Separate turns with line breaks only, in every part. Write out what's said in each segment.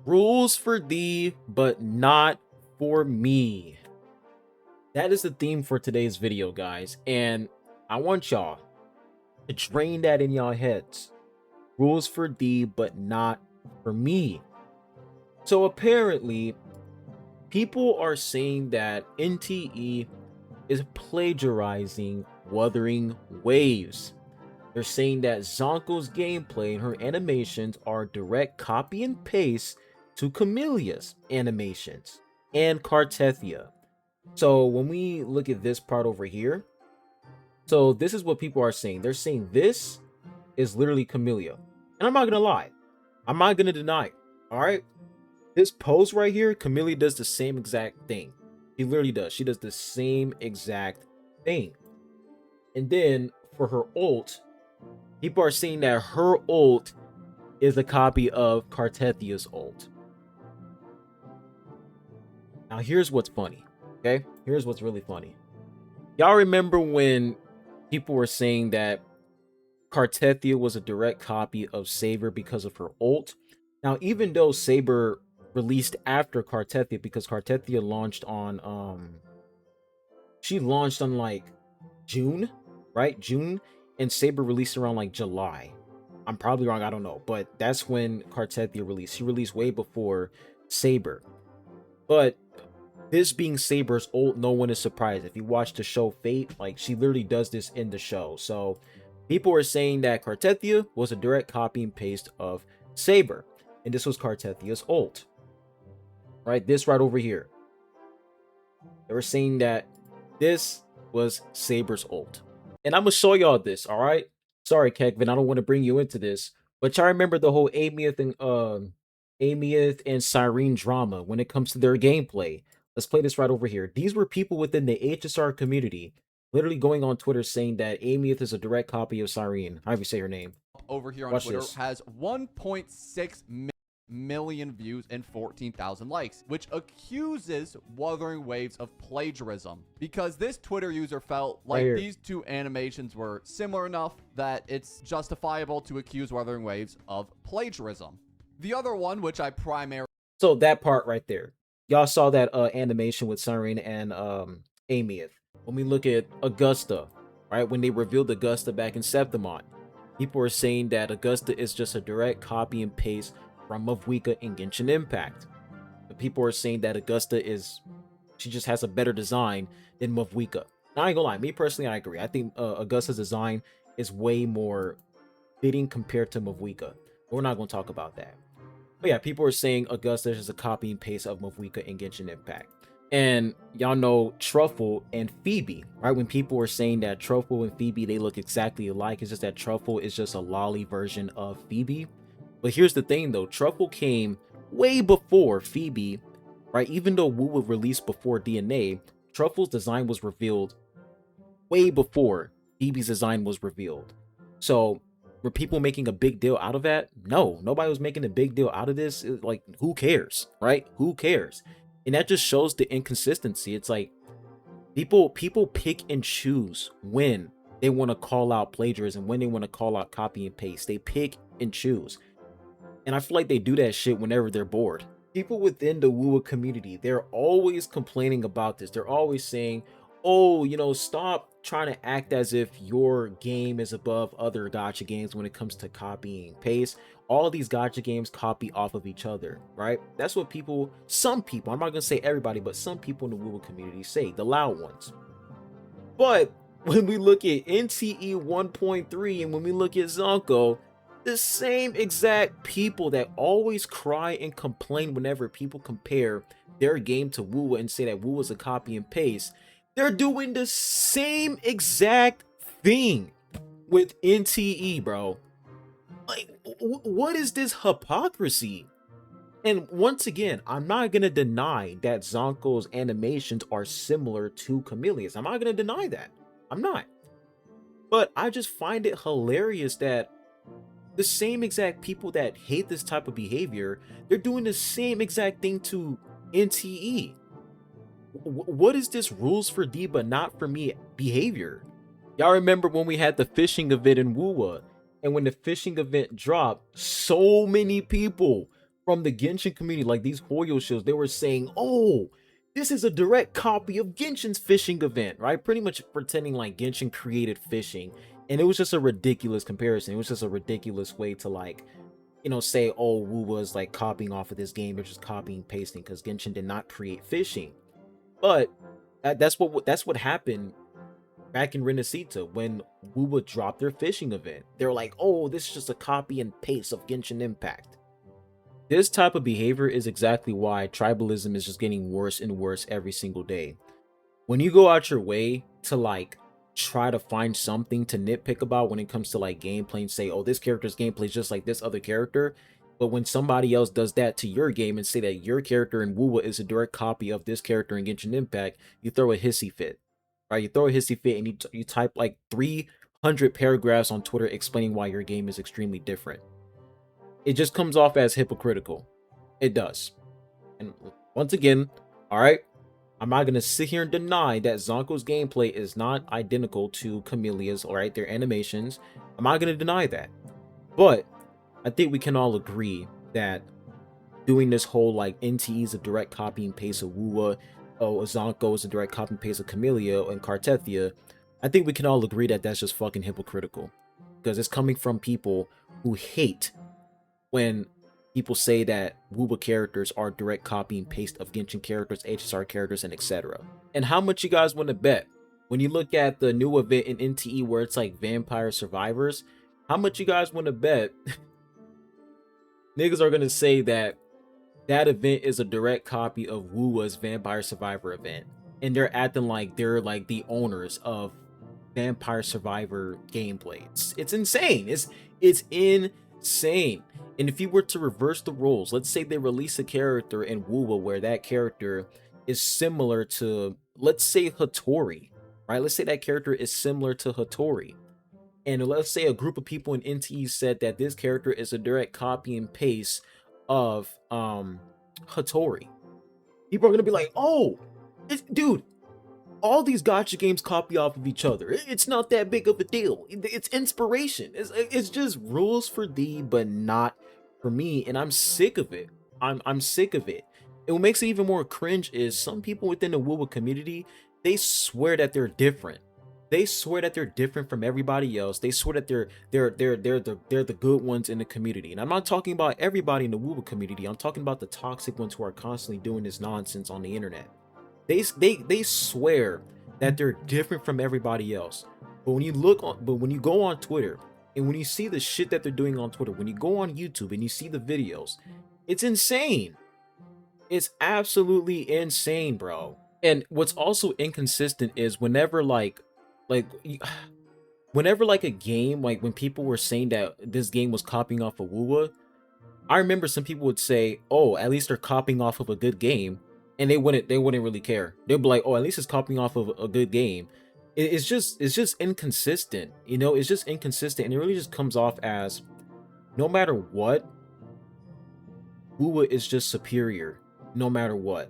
Rules for thee, but not for me. That is the theme for today's video, guys. And I want y'all to drain that in y'all heads. Rules for thee, but not for me. So apparently, people are saying that NTE is plagiarizing Wuthering Waves. They're saying that Zankou's gameplay and her animations are direct copy and paste to Camellya's animations and Cartethyia. So when we look at this part over here, so this is what people are saying. They're saying this is literally Camellya. And I'm not gonna lie. I'm not gonna deny it. Alright? This pose right here, Camellya does the same exact thing. She literally does. She does the same exact thing. And then for her ult, people are saying that her ult is a copy of Cartethia's ult. Now here's what's funny. Okay? Here's what's really funny. Y'all remember when people were saying that Cartethyia was a direct copy of Saber because of her ult? Now, even though Saber released after Cartethyia, because Cartethyia launched on she launched on like June, right? June, and Saber released around like July. I'm probably wrong, I don't know, but that's when Cartethyia released. She released way before Saber. But this being Saber's ult, no one is surprised. If you watch the show Fate, like she literally does this in the show. So people are saying that Cartethyia was a direct copy and paste of Saber, and this was Cartethia's ult. Right, this right over here. They were saying that this was Saber's ult. And I'm gonna show y'all this, all right? Sorry, Kekvin, I don't want to bring you into this, but y'all remember the whole Amieth and Cyrene drama when it comes to their gameplay. Let's play this right over here. These were people within the HSR community literally going on Twitter saying that Amieth is a direct copy of Cyrene. However you say her name.
Over here on
Watch
Twitter
this.
has 1.6 million views and 14,000 likes, which accuses Wuthering Waves of plagiarism, because this Twitter user felt like these two animations were similar enough that it's justifiable to accuse Wuthering Waves of plagiarism. The other one, which I primarily...
So that part right there. Y'all saw that animation with Cyrene and Amieth. When we look at Augusta, right? When they revealed Augusta back in Septimon, people are saying that Augusta is just a direct copy and paste from WuWa and Genshin Impact. But people are saying that Augusta she just has a better design than WuWa. Now, I ain't gonna lie, me personally, I agree. I think Augusta's design is way more fitting compared to WuWa. But we're not gonna talk about that. But yeah, people are saying Augusta is a copy and paste of WuWa and Genshin Impact. And y'all know Truffle and Phoebe, right? When people were saying that Truffle and Phoebe, they look exactly alike, it's just that Truffle is just a lolly version of Phoebe. But here's the thing though, Truffle came way before Phoebe, right? Even though WuWa released before DNA, Truffle's design was revealed way before Phoebe's design was revealed. So were people making a big deal out of that? No, nobody was making a big deal out of this. Like, who cares, right? Who cares? And that just shows the inconsistency. It's like people pick and choose when they want to call out plagiarism, when they want to call out copy and paste. They pick and choose. And I feel like they do that shit whenever they're bored. People within the WuWa community, they're always complaining about this. They're always saying, oh, you know, stop trying to act as if your game is above other gacha games when it comes to copying and paste. All of these gacha games copy off of each other, right? That's what some people, I'm not going to say everybody, but some people in the WuWa community say, the loud ones. But when we look at NTE 1.3 and when we look at Zankou, the same exact people that always cry and complain whenever people compare their game to WuWa and say that WuWa is a copy and paste, they're doing the same exact thing with NTE, bro. Like, what is this hypocrisy? And once again, I'm not going to deny that Zankou's animations are similar to Camellya's. I'm not going to deny that. I'm not. But I just find it hilarious that the same exact people that hate this type of behavior, they're doing the same exact thing to NTE. What is this rules for thee but not for me behavior? Y'all remember when we had the fishing event in WuWa, and when the fishing event dropped, so many people from the Genshin community, like these Hoyo shows, they were saying, oh, this is a direct copy of Genshin's fishing event, right? Pretty much pretending like Genshin created fishing. And it was just a ridiculous comparison. It was just a ridiculous way to, like, you know, say, oh, WuWa is like copying off of this game. They're just copying and pasting because Genshin did not create fishing. But that's what happened back in Renacita when WuWa dropped their fishing event. They're like, oh, this is just a copy and paste of Genshin Impact. This type of behavior is exactly why tribalism is just getting worse and worse every single day. When you go out your way to like try to find something to nitpick about when it comes to like gameplay and say, oh, this character's gameplay is just like this other character, but when somebody else does that to your game and say that your character in WuWa is a direct copy of this character in Genshin Impact, you throw a hissy fit, right? You throw a hissy fit and you type like 300 paragraphs on Twitter explaining why your game is extremely different. It just comes off as hypocritical. It does. And once again, all right, I'm not going to sit here and deny that Zankou's gameplay is not identical to Camellya's, all right, their animations. I'm not going to deny that. But I think we can all agree that doing this whole like NTE is a direct copy and paste of WuWa, oh, Zankou is a direct copy and paste of Camellya and Cartethyia, I think we can all agree that that's just fucking hypocritical. Because it's coming from people who hate when people say that WuWa characters are direct copy and paste of Genshin characters, HSR characters, and etc. And how much you guys want to bet? When you look at the new event in NTE where it's like Vampire Survivors, how much you guys want to bet niggas are going to say that that event is a direct copy of WuWa's Vampire Survivor event? And they're acting like they're like the owners of Vampire Survivor gameplay. It's insane. It's insane. And if you were to reverse the roles, let's say they release a character in WuWa where that character is similar to, let's say, Hattori, right? Let's say that character is similar to Hattori. And let's say a group of people in NTE said that this character is a direct copy and paste of Hattori. People are going to be like, oh, dude, all these gacha games copy off of each other. It's not that big of a deal. It's inspiration. It's just rules for thee, but not for me. And I'm sick of it. I'm sick of it. And what makes it even more cringe is some people within the WuWa community, they swear that they're different. They swear that they're different from everybody else. They swear that they're the good ones in the community. And I'm not talking about everybody in the WuWa community. I'm talking about the toxic ones who are constantly doing this nonsense on the internet. They swear that they're different from everybody else. But when you go on Twitter and when you see the shit that they're doing on Twitter, when you go on YouTube and you see the videos, it's insane. It's absolutely insane, bro. And what's also inconsistent is whenever whenever a game, like when people were saying that this game was copying off of WuWa, I remember some people would say, oh, at least they're copying off of a good game. And they wouldn't really care. They'd be like, oh, at least it's copying off of a good game. It's just inconsistent, you know. It's just inconsistent, and it really just comes off as no matter what, WuWa is just superior, no matter what.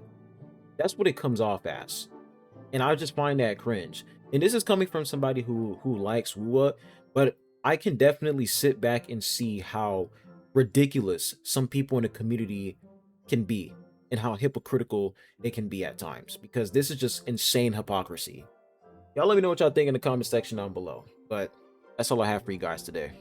That's what it comes off as, and I just find that cringe. And this is coming from somebody who likes WuWa, but I can definitely sit back and see how ridiculous some people in the community can be and how hypocritical it can be at times, because this is just insane hypocrisy. Y'all let me know what y'all think in the comment section down below. But that's all I have for you guys today.